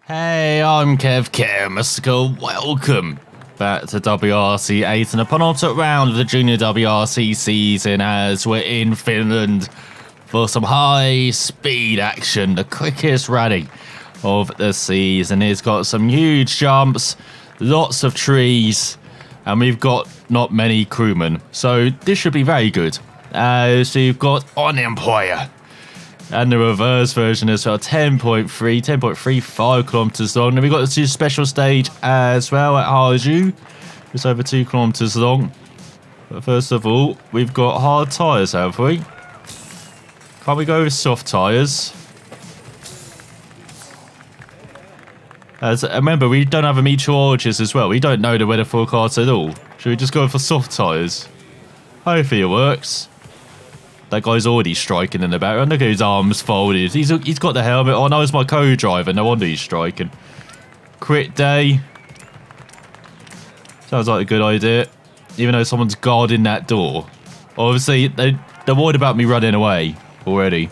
Hey, I'm Kev Mystical. Welcome back to WRC 8 and a penultimate round of the Junior WRC season as we're in Finland for some high-speed action. The quickest rally of the season. It's got some huge jumps, lots of trees, and we've got not many crewmen. So this should be very good. So you've got unemployer. And the reverse version as well, 10.35 kilometers long. Then we've got the special stage as well at Harju. It's over 2 kilometers long. But first of all, we've got hard tyres, have we? Can't we go with soft tyres? Remember, we don't have a meteorologist as well. We don't know the weather forecast at all. Should we just go for soft tyres? Hopefully it works. That guy's already striking in the background. Look at his arms folded. He's got the helmet on. Oh, it's my co-driver. No wonder he's striking. Crit day. Sounds like a good idea. Even though someone's guarding that door. Obviously, they're worried about me running away already.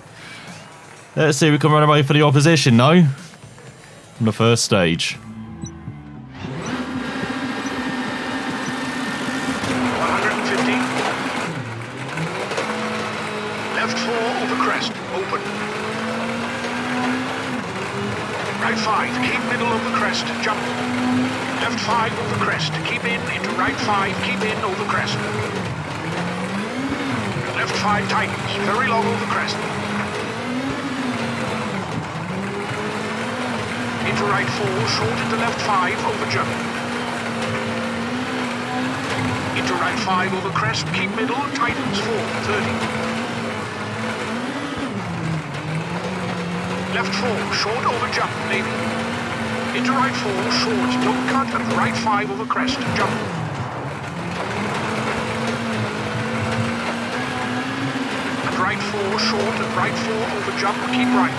Let's see if we can run away for the opposition, no? On the first stage. Left 4 over crest, open. Right 5, keep middle of the crest, jump. Left 5 over crest, keep in, into right 5, keep in, over crest. Left 5 tightens, very long over crest. Into right 4, short into left 5, over jump. Into right 5 over crest, keep middle, tightens 4, 30. Left 4, short over jump, maybe. Into right 4, short, don't cut, and right 5 over crest, jump. And right 4, short, and right 4 over jump, keep right.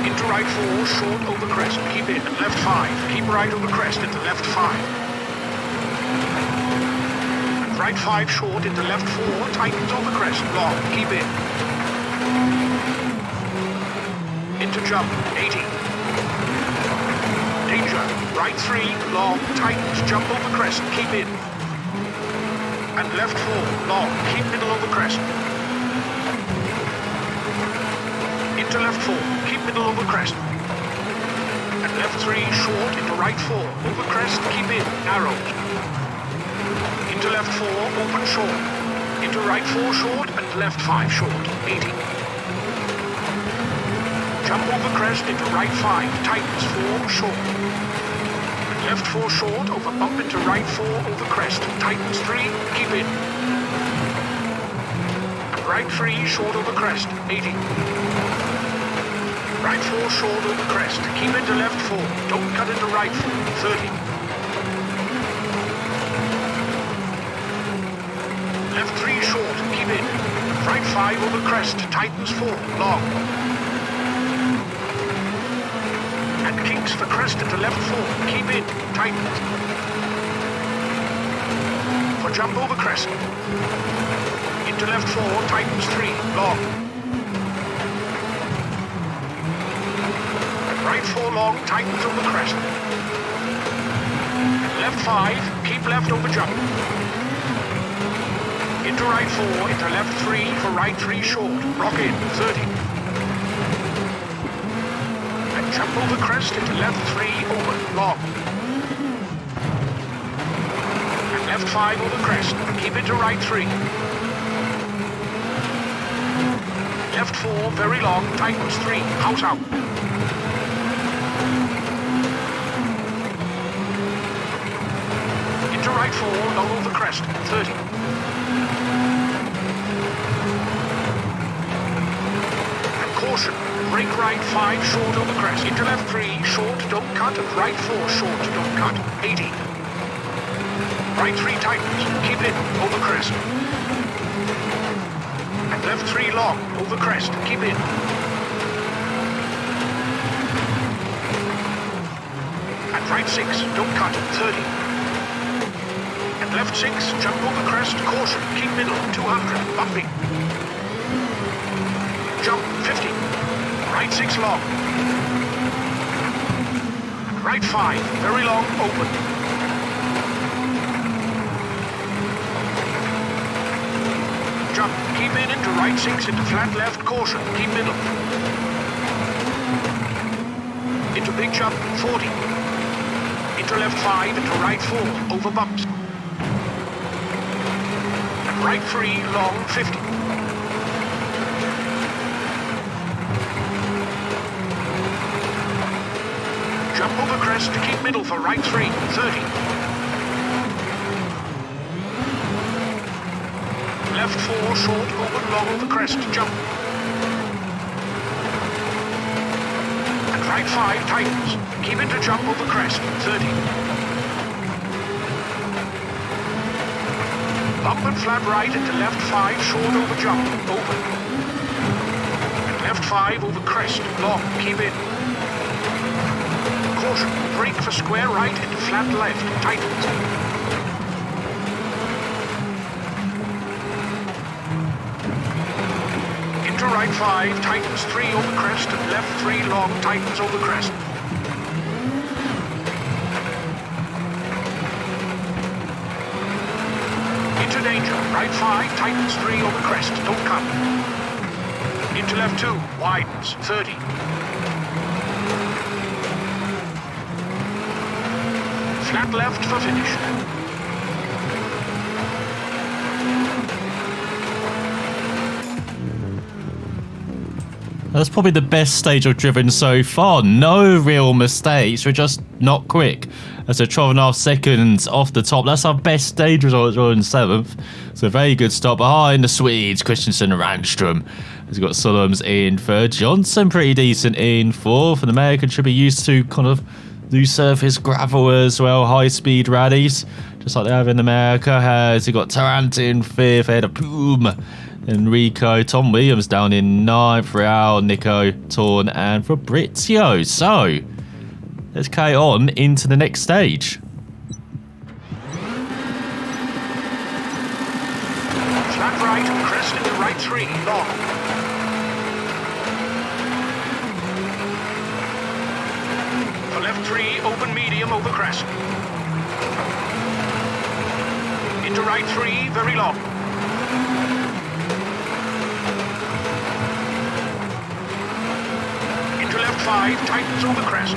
Into right 4, short over crest, keep in, and left 5, keep right over crest, into left 5. And right 5, short, into left 4, tightens over crest, long, keep in. Into jump, 80. Danger, right 3, long, tightens, jump over crest, keep in. And left 4, long, keep middle over crest. Into left 4, keep middle over crest. And left 3, short, into right 4, over crest, keep in, narrows. Into left 4, open short. Into right 4, short, and left 5, short, 80. Jump over crest into right 5, tightens 4, short. And left 4 short, over bump into right 4, over crest, tightens 3, keep in. And right 3, short over crest, 80. Right 4 short over crest, keep into left 4, don't cut into right 4, 30. Left 3 short, keep in. Right 5 over crest, tightens 4, long. Kinks for crest into left 4, keep in, tightens. For jump over crest. Into left 4, tightens 3, long. Right 4 long, tightens over crest. Left 5, keep left over jump. Into right 4, into left 3, for right 3 short, rock in, 30. Jump over crest into left 3, open, long. And left 5 over crest, keep into right 3. Left 4, very long, tightens 3, house out. Into right 4, long over crest, 30. And caution. Brake right 5, short over crest. Into left 3, short, don't cut. And right 4, short, don't cut. 80. Right 3 tightens. Keep in, over crest. And left 3 long, over crest. Keep in. And right 6, don't cut. 30. And left 6, jump over crest. Caution, keep middle. 200, bumpy. Jump, 50. Right 6 long. Right 5, very long, open. Jump, keep in into right 6, into flat left, caution, keep middle. Into big jump, 40. Into left 5, into right 4, over bumps. And right 3, long, 50. Jump over crest to keep middle for right 3, 30. Left 4, short, open, long over crest, jump. And right 5, tightens. Keep into jump over crest, 30. Bump and flat right into left 5, short over jump, open. And left 5 over crest, long, keep in. Caution, brake for square right into flat left, tightens. Into right 5, tightens 3 over crest and left 3 long, tightens over crest. Into danger, right 5, tightens 3 over crest, don't come. Into left 2, widens, 30. Flat left for finish. That's probably the best stage I've driven so far. No real mistakes. We're just not quick. That's a 12.5 seconds off the top. That's our best stage result in 7th. So a very good stop behind the Swedes, Christensen and Randstrom. He's got Solom's in 3rd. Johnson pretty decent in 4th. And American should be used to kind of loose surface gravel as well, high speed rallies, just like they have in America. Has he got Tarrant in 5th, ahead of Poom, Enrico, Tom Williams down in 9th, Real, Nico, Torn, and Fabrizio. So let's carry on into the next stage. Flat right, crest into right 3, long. Left 3, open medium over crest. Into right 3, very long. Into left 5, tightens over crest.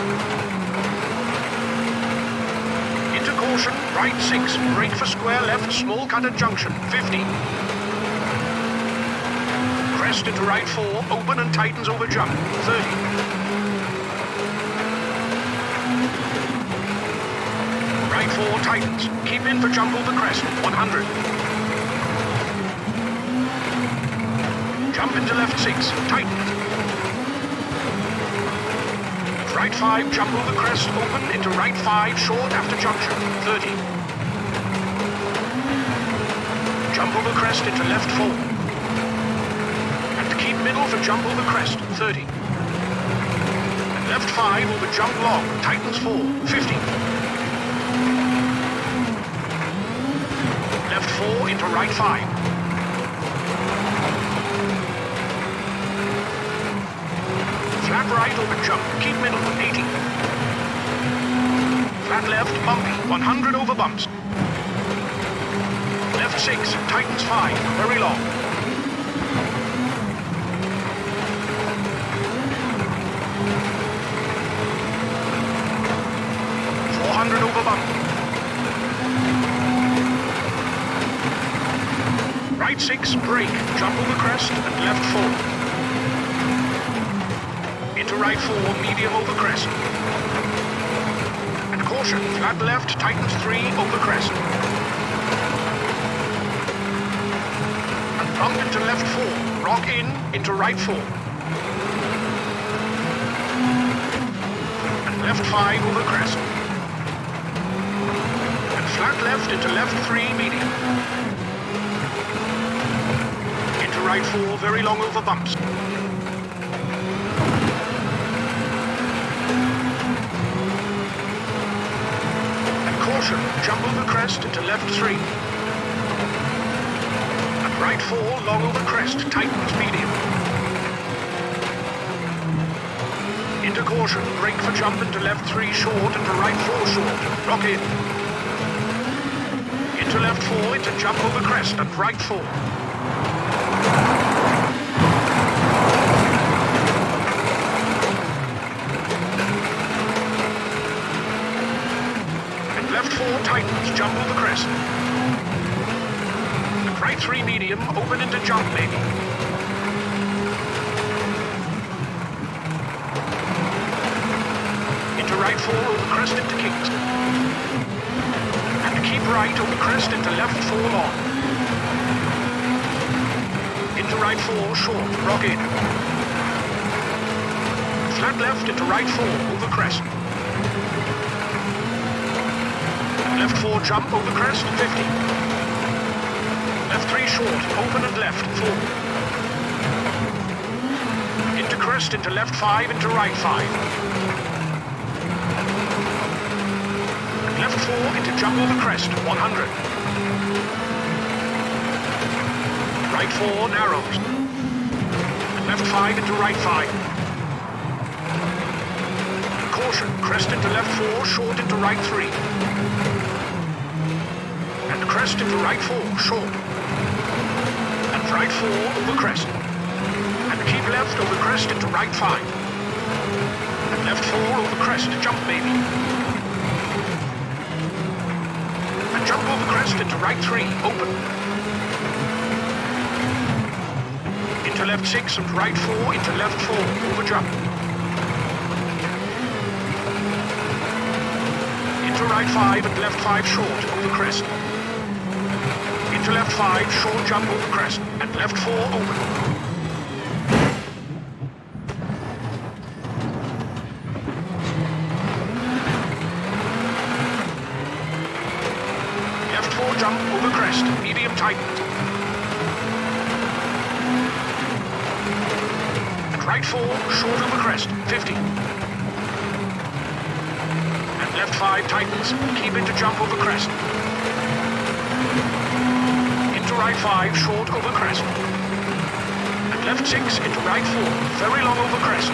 Into caution, right 6, brake for square left, small cut at junction, 50. Crest into right 4, open and tightens over jump, 30. Right 4 tightens. Keep in for jump over crest, 100. Jump into left 6, tightens. Right 5, jump over crest, open into right 5, short after junction, 30. Jump over crest into left 4. And keep middle for jump over crest, 30. And left 5 over jump long, tightens 4, 50. Left 4 into right 5. Flat right over jump, keep middle, 80. Flat left, bumpy, 100 over bumps. Left 6, tightens 5, very long. Over bump. Right 6, brake, jump over crest and left 4. Into right 4, medium over crest. And caution, flat left, tightens 3 over crest. And bump into left 4, rock in, into right 4. And left 5 over crest. Flat left into left 3, medium. Into right 4, very long over bumps. And caution, jump over crest into left 3. And right 4, long over crest, tightens medium. Into caution, brake for jump into left 3 short, into right 4 short. Lock in. Into left 4, into jump over crest and right 4. And left 4 tightens, jump over crest. And right 3 medium, open into jump maybe. Right 4 over crest into kings. And keep right over crest into left 4 long. Into right 4 short, rock in. Flat left into right 4 over crest. And left 4 jump over crest, 50. Left 3 short, open and left, 4. Into crest, into left 5, into right 5. Left 4 into jump over crest, 100. Right 4 narrows. And left 5 into right 5. And caution, crest into left 4, short into right 3. And crest into right 4, short. And right 4 over crest. And keep left over crest into right 5. And left 4 over crest, jump maybe. Jump over crest into right 3, open. Into left 6 and right 4, into left 4, over jump. Into right 5 and left 5 short, over crest. Into left 5, short jump over crest, and left 4, open. Jump over crest, medium tighten. And right 4, short over crest, 50. And left 5 tightens, keep into jump over crest. Into right 5, short over crest. And left 6 into right 4, very long over crest.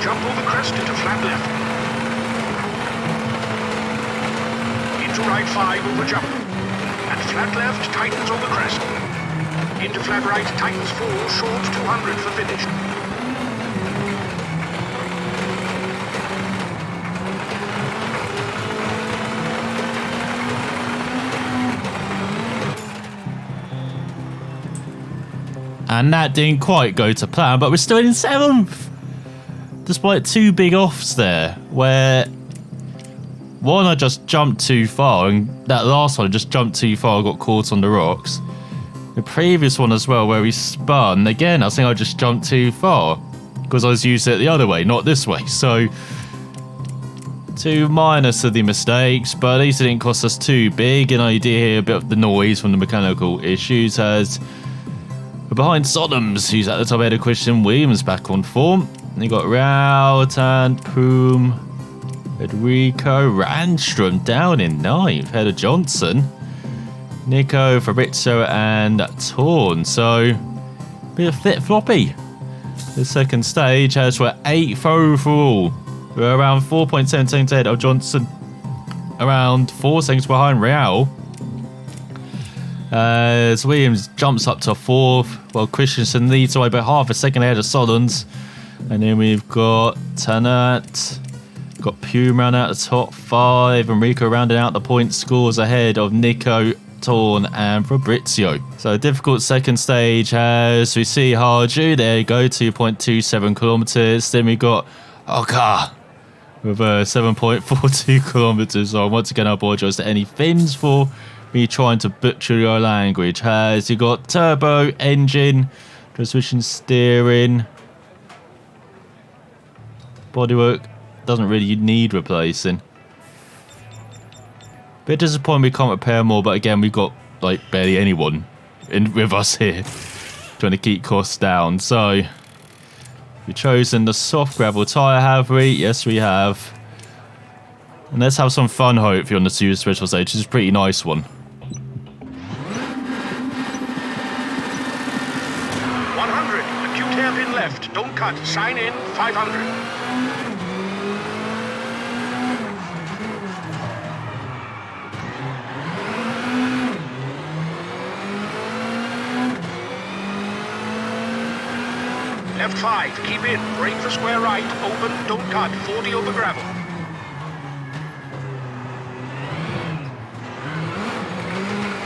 Jump over crest into flat left. Into right 5 over jump. And flat left tightens over crest. Into flat right tightens 4, short 200 for finish. And that didn't quite go to plan, but we're still in 7th. Despite 2 big offs there, where one I just jumped too far, and that last one I just jumped too far, I got caught on the rocks. The previous one as well, where we spun, again, I think I just jumped too far, because I was using it the other way, not this way. So, 2 minor silly mistakes, but at least it didn't cost us too big, and I did hear a bit of the noise from the mechanical issues as we're behind Sodoms, who's at the top ahead of Christian Williams back on form. And you got Rautan, Poom, Enrico, Randstrom down in 9th, ahead of Johnson, Nico, Fabrizio, and Torn. So, bit of flip-floppy. The second stage as we're 8th overall. We're around 4.7 seconds ahead of Johnson, around 4 seconds behind Real. As Williams jumps up to 4th, while Christensen leads away by half a second ahead of Solons. And then we've got Tanat, got Puma round out the top 5, and Rico rounding out the point scores ahead of Nico, Torn, and Fabrizio. So difficult second stage as we see Harju, there you go, 2.27 kilometers. Then we got Oka with 7.42 kilometers. So once again, I apologize to any Finns for me trying to butcher your language. As you got turbo, engine, transmission, steering. Bodywork doesn't really need replacing. Bit disappointing we can't repair more, but again, we've got like barely anyone with us here trying to keep costs down. So we've chosen the soft gravel tyre, have we? Yes, we have. And let's have some fun, hopefully, on the super special stage. This is a pretty nice one. in left, don't cut, sign in, 500. Left 5, keep in, brake for square right, open, don't cut, 40 over gravel.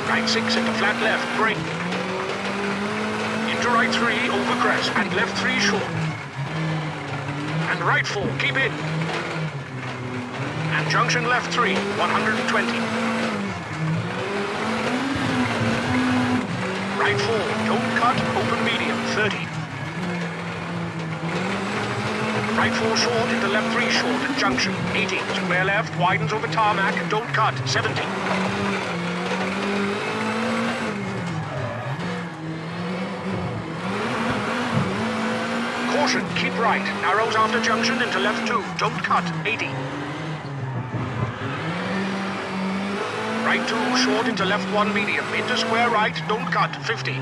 Right 6 into flat left, brake. Into right 3, over crest, and left 3 short. And right 4, keep in. And junction left 3, 120. Right 4, don't cut, open medium, 30. Right 4 short into left 3 short at junction, 80. Square left, widens over tarmac, don't cut, 70. Caution, keep right, narrows after junction into left 2, don't cut, 80. Right 2 short into left 1 medium, into square right, don't cut, 50.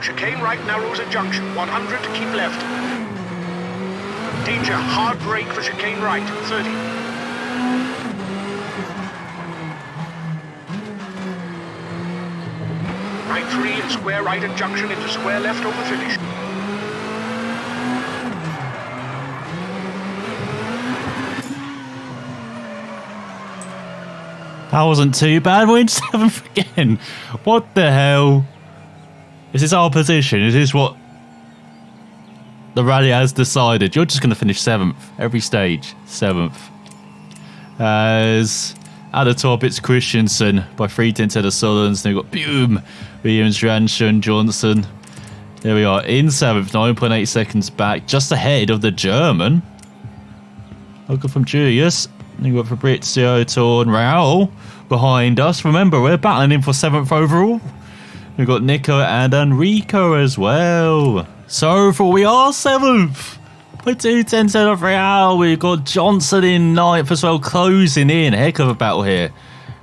Chicane right narrows at junction, 100 to keep left. Danger, hard brake for chicane right, 30. Right 3 and square right at junction into square left over finish. That wasn't too bad. We're in 7th again. What the hell? Is this our position? Is this what the rally has decided? You're just going to finish 7th. Every stage, 7th. As at the top, it's Christensen by 3 to the Sullens. Then we've got Boom, Williams, Ranson, Johnson. There we are in 7th, 9.8 seconds back, just ahead of the German. Look from Julius. Then we've got Fabrizio, Torn, Raul behind us. Remember, we're battling in for 7th overall. We've got Nico and Enrico as well. So far, we are 7th. We're 2 of Real. We've got Johnson in 9th as well, closing in. Heck of a battle here.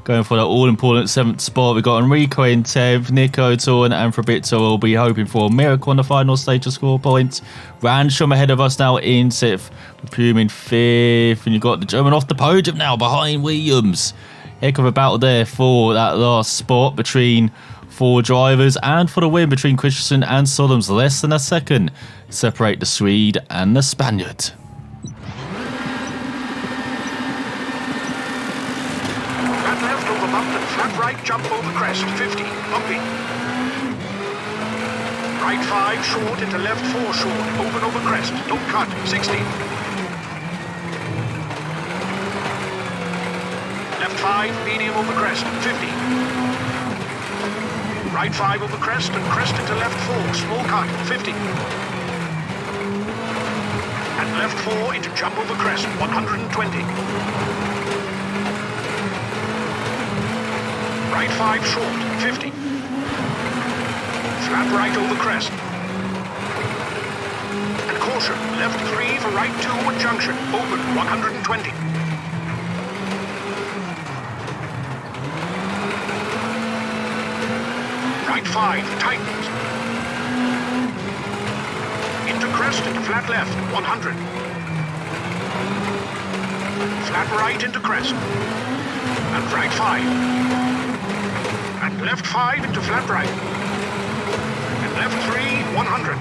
Going for that all-important 7th spot. We've got Enrico in 10th, Nico, Torn, and Fabrizio will be hoping for a miracle on the final stage of score points. Ransom ahead of us now in 6th. Pume in 5th. And you've got the German off the podium now behind Williams. Heck of a battle there for that last spot between 4 drivers, and for the win between Christensen and Solom's, less than a second separate the Swede and the Spaniard. Flat left over bump and flat right jump over crest, 50, bumpy. Right 5 short into left 4 short, open over crest, don't cut, 60. Left 5 medium over crest, 50. Right 5 over crest and crest into left 4, small cut, 50. And left 4 into jump over crest, 120. Right 5 short, 50. Flat right over crest. And caution, left 3 for right 2 at junction, open, 120. Right 5, tightens. Into crest, into flat left, 100. Flat right into crest. And right 5. And left 5 into flat right. And left 3, 100.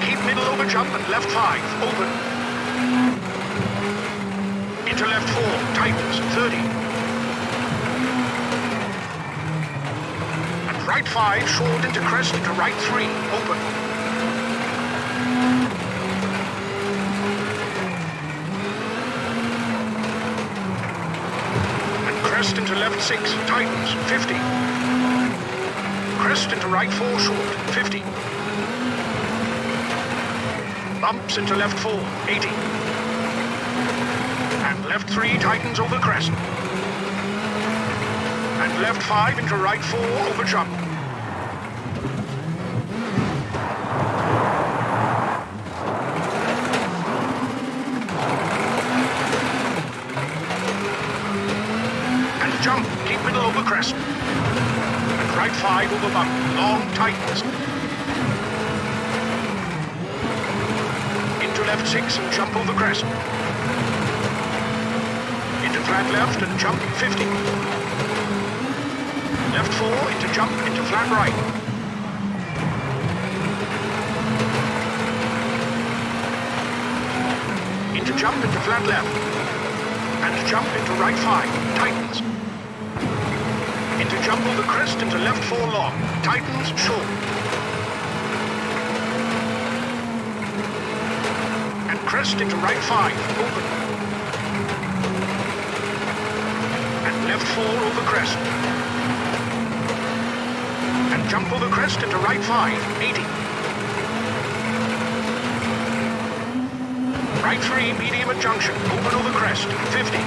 Keep middle over jump and left 5, open. Into left 4, tightens, 30. And right 5, short into crest into right 3, open. And crest into left 6, tightens, 50. Crest into right 4, short, 50. Bumps into left 4, 80. And left 3 tightens over crest. And left 5 into right 4 over jump. jump, keep middle over crest. And right 5 over bump, long tightens. Into left 6 and jump over crest. Into flat left and jump 50. Left 4 into jump into flat right. Into jump into flat left. And jump into right 5, tightens. Into jump over crest into left 4 long, tightens short. And crest into right 5, open. And left 4 over crest. And jump over crest into right 5, 80. Right 3, medium at junction, open over crest, 50.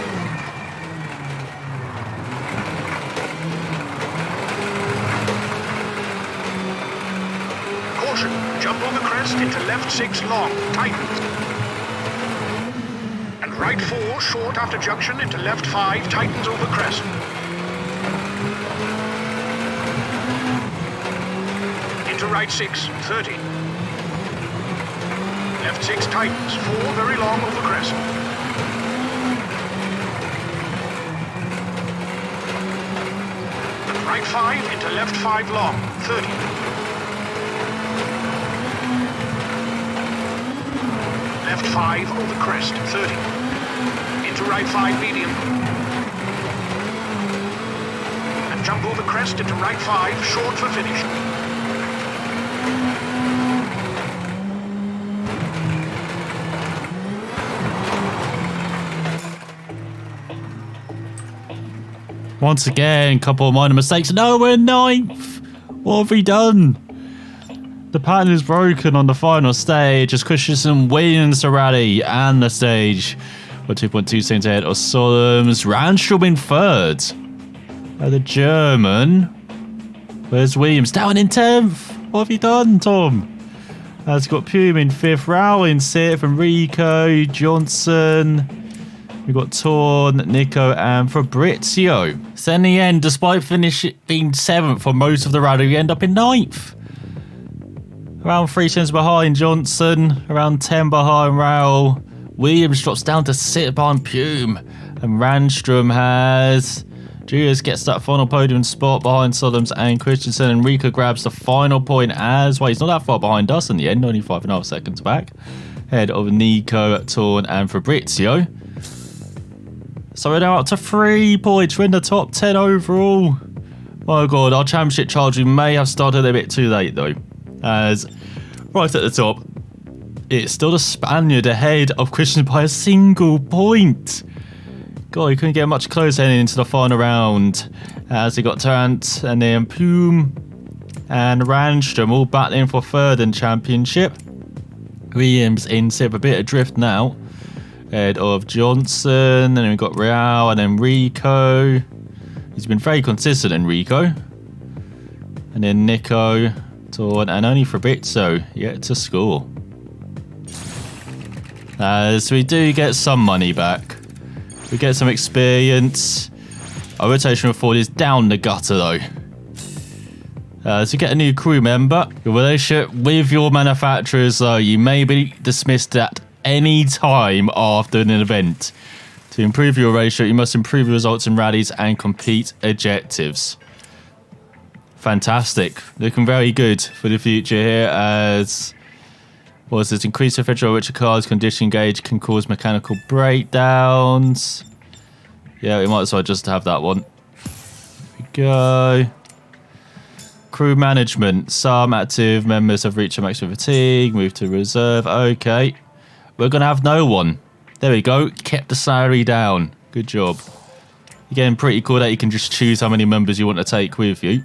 Caution, jump over crest into left 6 long, tightens. And right 4, short after junction into left 5, tightens over crest. Into right 6, 30. Left 6 tightens, 4 very long over crest. And right 5 into left 5 long, 30. Left 5 over crest, 30. Into right 5 medium. And jump over crest into right 5, short for finish. Once again, couple of minor mistakes. No, we're 9th. What have we done? The pattern is broken on the final stage as Christensen wins the rally and the stage. We're 2.2 seconds ahead of Solom's. Randstrom in 3rd. The German. Where's Williams? Down in 10th. What have you done, Tom? Has got Pume in 5th. Rao in 6th. Enrico, Johnson. We've got Torn, Nico, and Fabrizio. So in the end, despite being 7th for most of the rally, we end up in 9th. Around 3 seconds behind Johnson, around 10 behind Raul. Williams drops down to 6 behind Pume. And Randstrom has... Julius gets that final podium spot behind Solom's and Christensen. Enrico grabs the final point as well. He's not that far behind us in the end, only 5.5 seconds back. Ahead of Nico, Torn, and Fabrizio. So we're now up to 3 points. We're in the top 10 overall. My God, our championship charge, we may have started a bit too late though. As right at the top, it's still the Spaniard ahead of Christian by a single point. God, he couldn't get much closer heading into the final round. As he got Tarrant and then Pume and Randstrom all battling for 3rd in championship. Williams in 6th, a bit adrift now. Head of Johnson, and then we've got Real and Enrico. He's been very consistent, Enrico. And then Nico, Torn, and only Fabrizio yet to score. As we do get some money back. We get some experience. Our rotational forward is down the gutter though. So you get a new crew member. Your relationship with your manufacturers though, you may be dismissed at any time after an event. To improve your ratio, you must improve your results in rallies and compete objectives. Fantastic. Looking very good for the future here as... What is this? Increased refrigerant which a car's condition gauge can cause mechanical breakdowns. Yeah, we might as well just have that one. Here we go. Crew management. Some active members have reached a maximum fatigue. Move to reserve. Okay. We're going to have no one. There we go. Kept the salary down. Good job. Again, pretty cool that you can just choose how many members you want to take with you.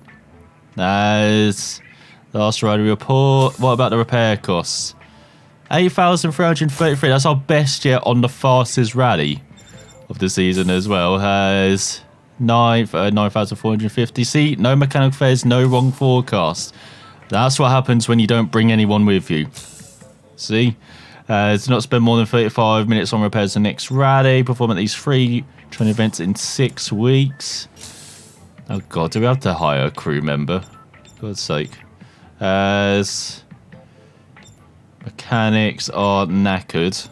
As last rider report. What about the repair costs? 8,333. That's our best yet on the fastest rally of the season as well. Has 9,450. See, no mechanical fares, no wrong forecast. That's what happens when you don't bring anyone with you. See? Do not spend more than 35 minutes on repairs the next rally. Perform at least 3 training events in 6 weeks. Oh god, do we have to hire a crew member? For God's sake. As mechanics are knackered.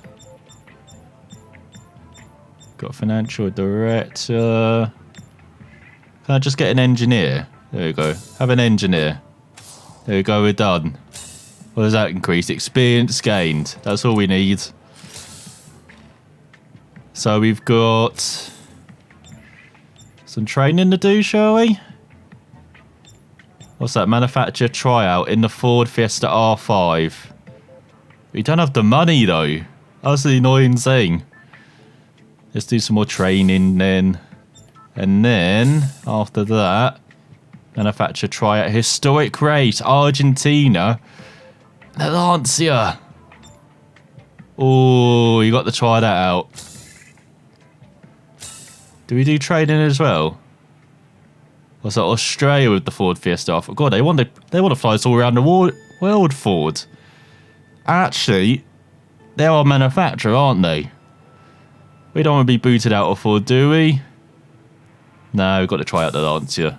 Got a financial director. Can I just get an engineer? There we go. Have an engineer. There we go, we're done. What does that increase? Experience gained. That's all we need. So we've got some training to do, shall we? What's that? Manufacturer tryout in the Ford Fiesta R5. We don't have the money though. That's the annoying thing. Let's do some more training then. And then, after that, manufacturer tryout. Historic race, Argentina. The Lancia. Oh, you got to try that out. Do we do training as well? What's that? Australia with the Ford Fiesta. Oh, God, they want to fly us all around the world, Ford. Actually, they're our manufacturer, aren't they? We don't want to be booted out of Ford, do we? No, we've got to try out the Lancia.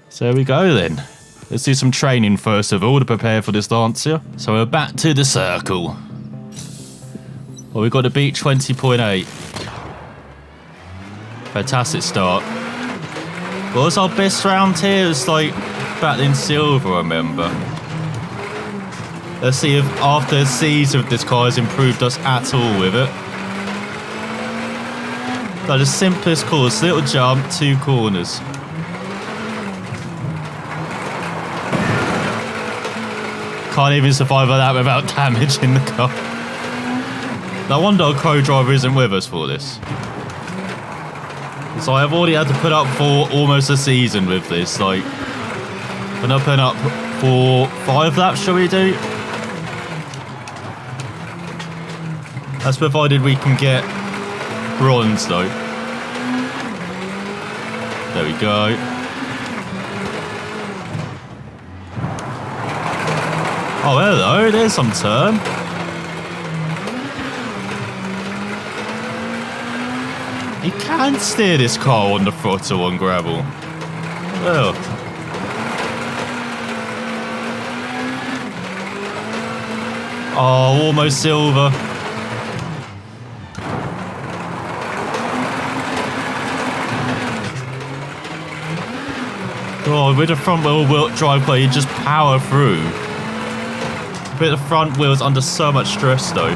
So there we go then. Let's do some training first of all to prepare for this Lancia. So we're back to the circle. Well, we've got to beat 20.8. Fantastic start. What was our best round here? It's like battling silver, I remember. Let's see if after a season of this car has improved us at all with it. Like the simplest course, little jump, 2 corners. Can't even survive like that without damaging the car. No wonder our co-driver isn't with us for this. So I've already had to put up for almost a season with this. Like, we're not putting up for 5 laps, shall we do? That's provided we can get bronze though. There we go. Oh, hello, there's some turn. You can steer this car on the throttle on gravel. Well. Oh, almost silver. God, with the front wheel drive car, you just power through. But the front wheel's under so much stress though.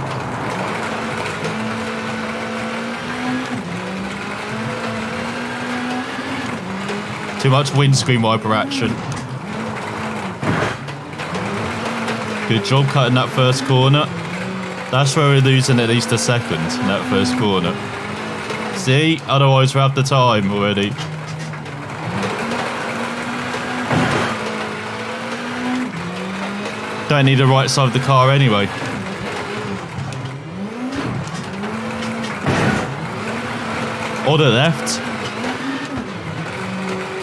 Too much windscreen wiper action. Good job cutting that first corner. That's where we're losing at least a second in that first corner. See? Otherwise we're out the time already. Don't need the right side of the car anyway. Or the left.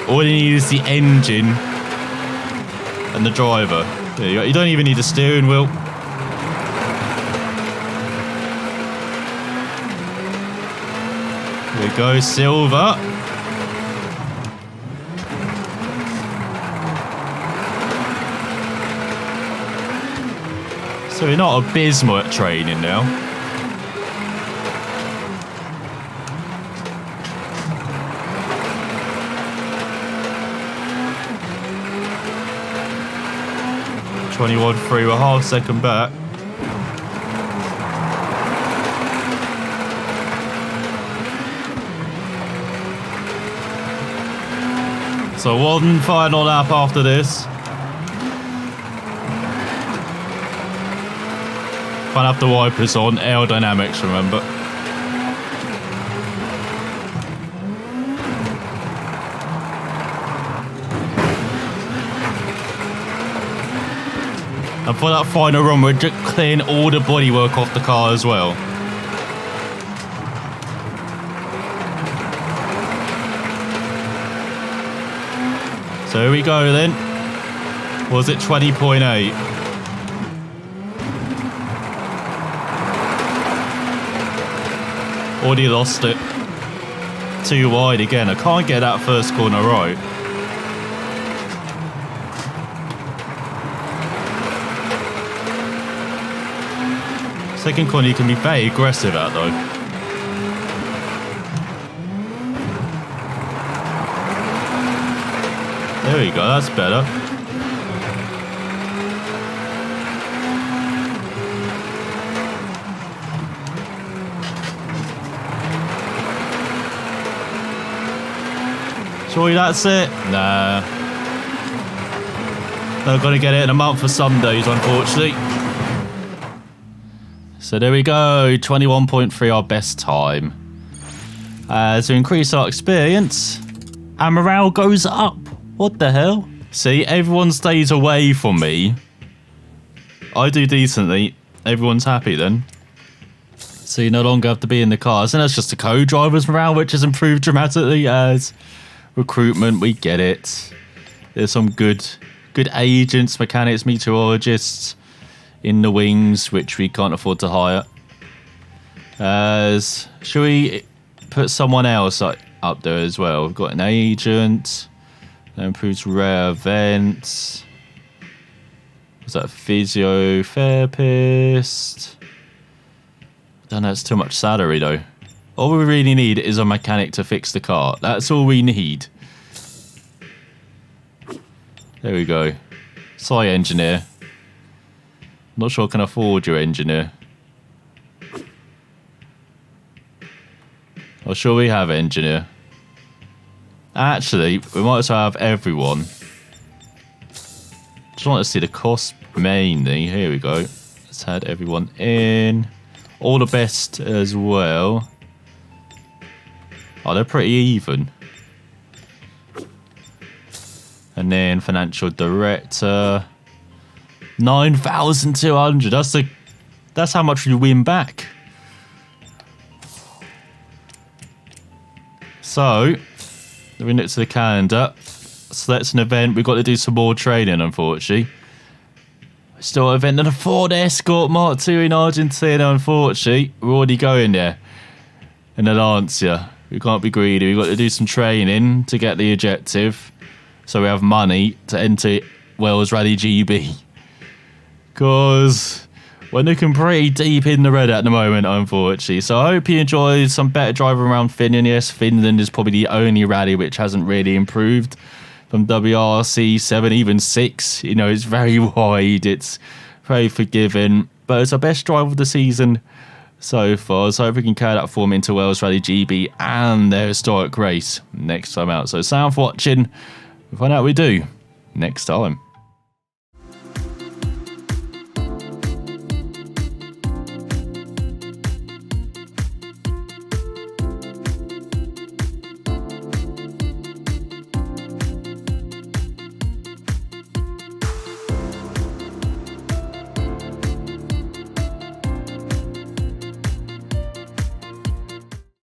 All you need is the engine and the driver. There you go. You don't even need a steering wheel. There we go, silver. So we're not abysmal at training now. .21.3, we're half second back. So one final lap after this. Can't have the wipers on, aerodynamics, remember. And for that final run, we're just clearing all the bodywork off the car as well. So here we go then. Was it 20.8? Already lost it. Too wide again. I can't get that first corner right. Second corner you can be very aggressive at though. There we go, that's better. Surely that's it? Nah. Not gonna get it in a month for some days, unfortunately. So there we go, 21.3, our best time. To increase our experience, and morale goes up. What the hell? See, everyone stays away from me. I do decently. Everyone's happy then. So you no longer have to be in the cars. And that's just a co-driver's morale, which has improved dramatically as recruitment. We get it. There's some good agents, mechanics, meteorologists in the wings, which we can't afford to hire. Should we put someone else up there as well? We've got an agent. That improves rare events. Was that a physiotherapist? I don't know, it's too much salary though. All we really need is a mechanic to fix the car. That's all we need. There we go. Sorry, engineer. Not sure I can afford your engineer. Or shall we have engineer? Actually, we might as well have everyone. Just want to see the cost mainly. Here we go. Let's add everyone in. All the best as well. Oh, they're pretty even. And then financial director. 9,200. That's how much you win back. So, we look to the calendar. Select an event. We've got to do some more training, unfortunately. Still an event and a Ford Escort Mark II in Argentina, unfortunately. We're already going there. In the Lancia. We can't be greedy. We've got to do some training to get the objective. So we have money to enter Wales Rally GB. Because we're looking pretty deep in the red at the moment, unfortunately. So I hope you enjoyed some better driving around Finland. Yes, Finland is probably the only rally which hasn't really improved from WRC 7, even 6. You know, it's very wide. It's very forgiving. But it's our best drive of the season so far. So I hope we can carry that form into Wales Rally GB and their historic race next time out. So thanks for watching. We'll find out what we do next time.